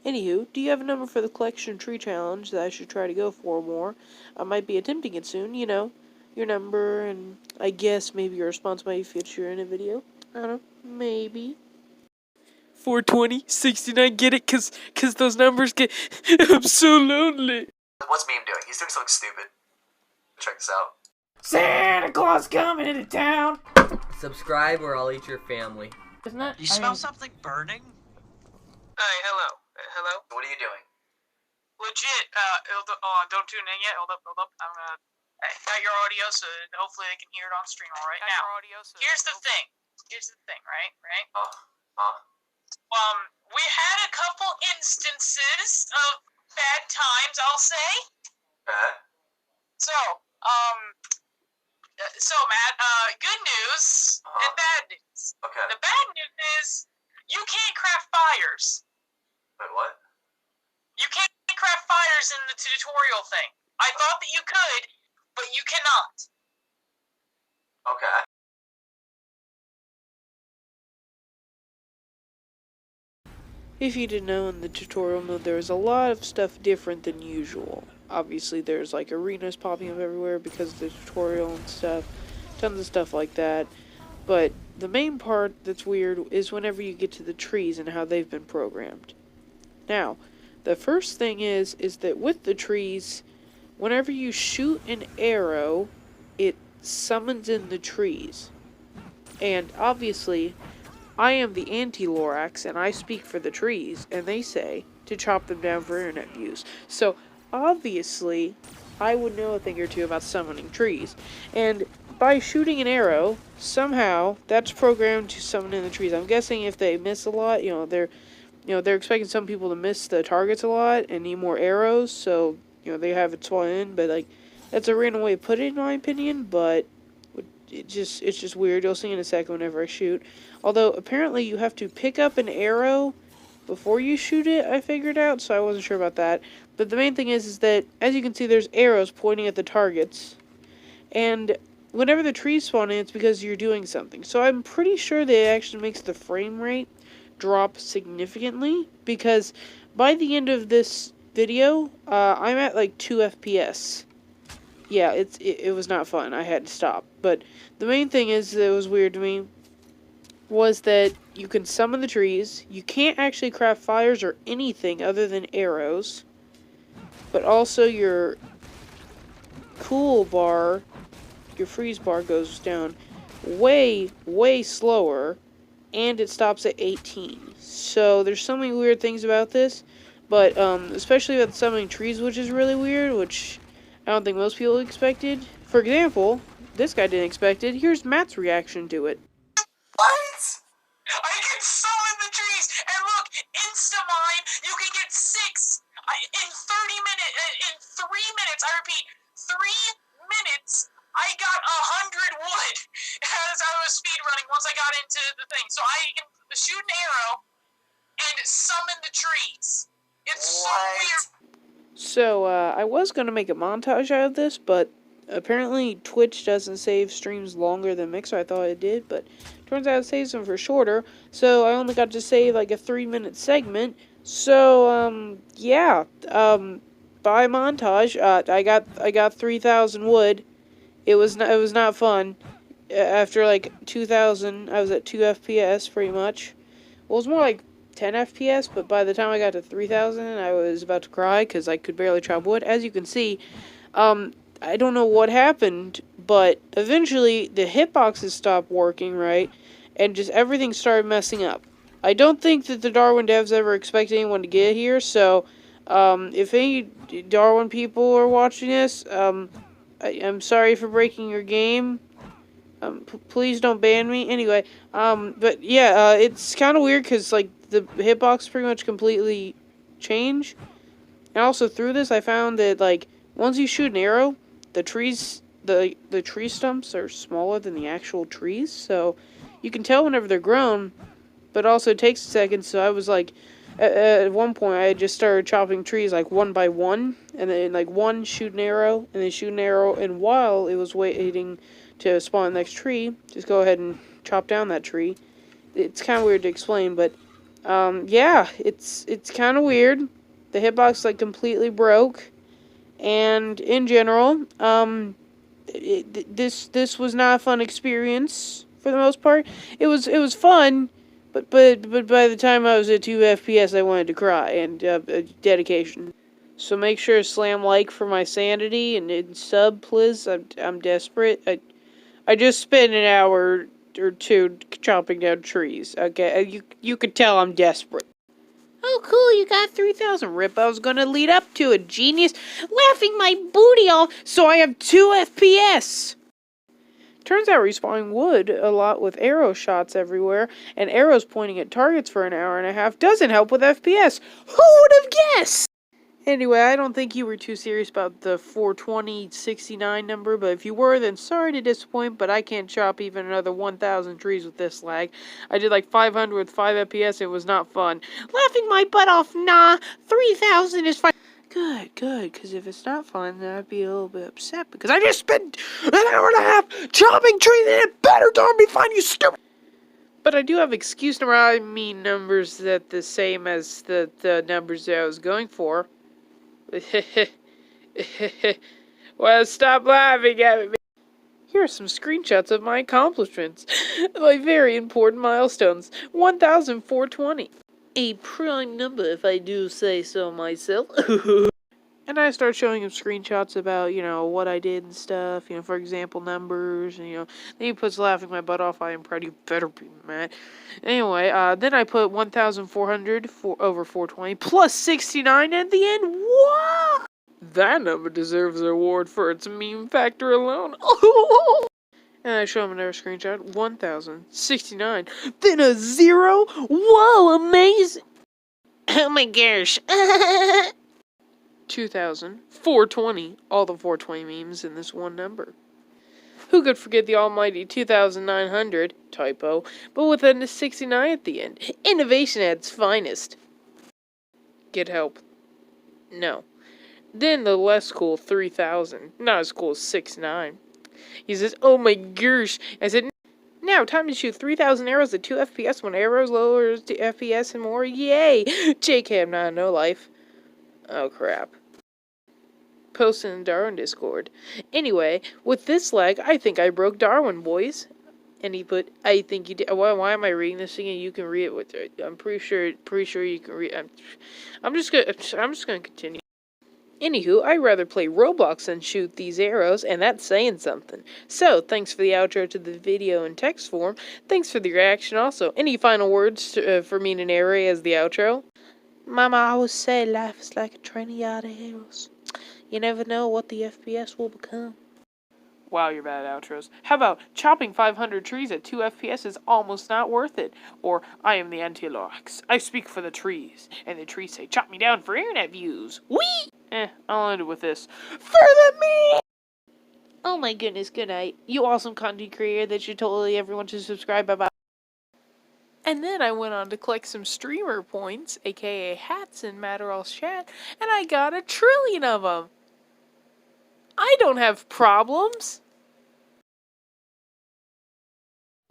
Anywho, do you have a number for the collection tree challenge that I should try to go for more? I might be attempting it soon, you know. Your number, and I guess maybe your response might feature in a video. I don't know, maybe. 420, 69, get it? Cause those numbers get... I'm so lonely. What's Meme doing? He's doing something stupid. Check this out. Santa Claus coming into town! Subscribe or I'll eat your family. Isn't that? You smell something burning? Hey, hello. Hello? What are you doing? Legit, don't tune in yet. Hold up. I'm gonna... I got your audio, so hopefully they can hear it on stream alright. Now, here's the thing. Right? We had a couple instances of bad times, I'll say. Okay. So, Matt, good news and bad news. Okay. The bad news is you can't craft fires. Wait, what? You can't craft fires in the tutorial thing. I thought that you could, but you cannot. Okay. If you didn't know, in the tutorial mode there was a lot of stuff different than usual. Obviously there's like arenas popping up everywhere because of the tutorial and stuff. Tons of stuff like that. But the main part that's weird is whenever you get to the trees and how they've been programmed. Now, the first thing is that with the trees, whenever you shoot an arrow, it summons in the trees. And obviously, I am the anti-Lorax, and I speak for the trees, and they say to chop them down for internet views. So, obviously, I would know a thing or two about summoning trees. And by shooting an arrow, somehow, that's programmed to summon in the trees. I'm guessing if they miss a lot, they're expecting some people to miss the targets a lot and need more arrows, so, they have it spawn in, but, like, that's a random way to put it, in my opinion, but it's just weird. You'll see in a second whenever I shoot. Although, apparently you have to pick up an arrow before you shoot it, I figured out, so I wasn't sure about that. But the main thing is that, as you can see, there's arrows pointing at the targets. And whenever the trees spawn in, it's because you're doing something. So I'm pretty sure that it actually makes the frame rate drop significantly, because by the end of this video, I'm at like 2 FPS. Yeah, it was not fun. I had to stop. But the main thing is that it was weird to me was that you can summon the trees. You can't actually craft fires or anything other than arrows. But also your cool bar, your freeze bar goes down way, way slower. And it stops at 18. So there's so many weird things about this. But especially about summoning trees, which is really weird, which I don't think most people expected. For example, this guy didn't expect it. Here's Matt's reaction to it. What? I can summon the trees, and look, insta-mine, you can get 6 in 30 minutes, in 3 minutes, I repeat, 3 minutes, I got 100 wood as I was speedrunning once I got into the thing. So I can shoot an arrow and summon the trees. It's so weird. So, I was going to make a montage out of this, but apparently Twitch doesn't save streams longer than Mixer. I thought it did, but turns out it saves them for shorter. So, I only got to save like a 3-minute segment. So, yeah. By montage, I got 3,000 wood. It was not fun. After like 2,000, I was at 2 FPS pretty much. Well, it was more like 10 FPS, but by the time I got to 3,000, I was about to cry because I could barely chop wood. As you can see, I don't know what happened, but eventually the hitboxes stopped working right, and just everything started messing up. I don't think that the Darwin devs ever expected anyone to get here, so if any Darwin people are watching this, I'm sorry for breaking your game. Please don't ban me. Anyway, but yeah, it's kind of weird because, like, the hitbox pretty much completely change. And also through this, I found that, like, once you shoot an arrow, the trees, the tree stumps are smaller than the actual trees. So you can tell whenever they're grown, but also it takes a second. So I was like, at one point, I just started chopping trees, like, one by one. And then, like, one, shoot an arrow, and then shoot an arrow. And while it was waiting to spawn the next tree, just go ahead and chop down that tree. It's kind of weird to explain, but Yeah, it's kind of weird. The hitbox like completely broke, and in general, this was not a fun experience for the most part. It was fun, but by the time I was at 2 FPS, I wanted to cry, and dedication. So make sure to slam like for my sanity and sub, please. I'm desperate. I just spent an hour or two chopping down trees. Okay, you could tell I'm desperate. Oh, cool, you got 3,000. Rip, I was gonna lead up to it. Genius. Laughing my booty off, so I have 2 FPS. Turns out respawning wood a lot with arrow shots everywhere, and arrows pointing at targets for an hour and a half doesn't help with FPS. Who would have guessed? Anyway, I don't think you were too serious about the 42069 number, but if you were, then sorry to disappoint, but I can't chop even another 1,000 trees with this lag. I did like 500 with 5 FPS, it was not fun. Laughing my butt off, nah, 3,000 is fine. Good, because if it's not fun, then I'd be a little bit upset, because I just spent an hour and a half chopping trees, and it better darn be fine, you stupid! But I do have excuse number, I mean numbers that the same as the numbers that I was going for. Well, stop laughing at me. Here are some screenshots of my accomplishments. My very important milestones. 1,420. A prime number, if I do say so myself. And I start showing him screenshots about, what I did and stuff. For example, numbers. And, then he puts laughing my butt off. I am proud. You better be mad. Anyway, then I put 1,400 over 420 plus 69 at the end. What? That number deserves an award for its meme factor alone. And I show him another screenshot. 1,069. Then a 0. Whoa, amazing. Oh my gosh. 2,420. All the 420 memes in this one number. Who could forget the almighty 2,900, typo, but with a 69 at the end. Innovation at its finest. Get help. No. Then the less cool 3,000. Not as cool as 6,9. He says, oh my gosh. I said, now time to shoot 3,000 arrows at 2 FPS when arrows lowers to FPS and more. Yay! JK, I'm not a no-life. Oh crap. Posted in Darwin Discord. Anyway, with this lag, I think I broke Darwin, boys. And he put, I think you did. Why am I reading this again? You can read it with. I'm pretty sure you can read. I'm just gonna continue. Anywho, I'd rather play Roblox than shoot these arrows, and that's saying something. So, thanks for the outro to the video in text form. Thanks for the reaction also. Any final words for me and Nary as the outro? Mama always said life is like a train of yard arrows. You never know what the FPS will become. Wow, you're bad at outros. How about chopping 500 trees at 2 FPS is almost not worth it? Or, I am the anti-lox. I speak for the trees. And the trees say, chop me down for internet views. Whee! I'll end it with this. For the me! Oh my goodness, good night. You awesome content creator that should totally everyone should subscribe. Bye-bye. And then I went on to collect some streamer points, aka hats in Matterall's chat, and I got 1 trillion of them. I don't have problems.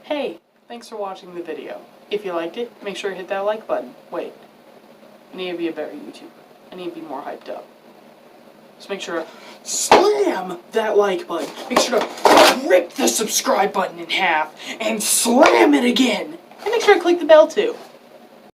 Hey, thanks for watching the video. If you liked it, make sure to hit that like button. Wait, I need to be a better YouTuber. I need to be more hyped up. So make sure to slam that like button. Make sure to rip the subscribe button in half and slam it again. And make sure to click the bell too.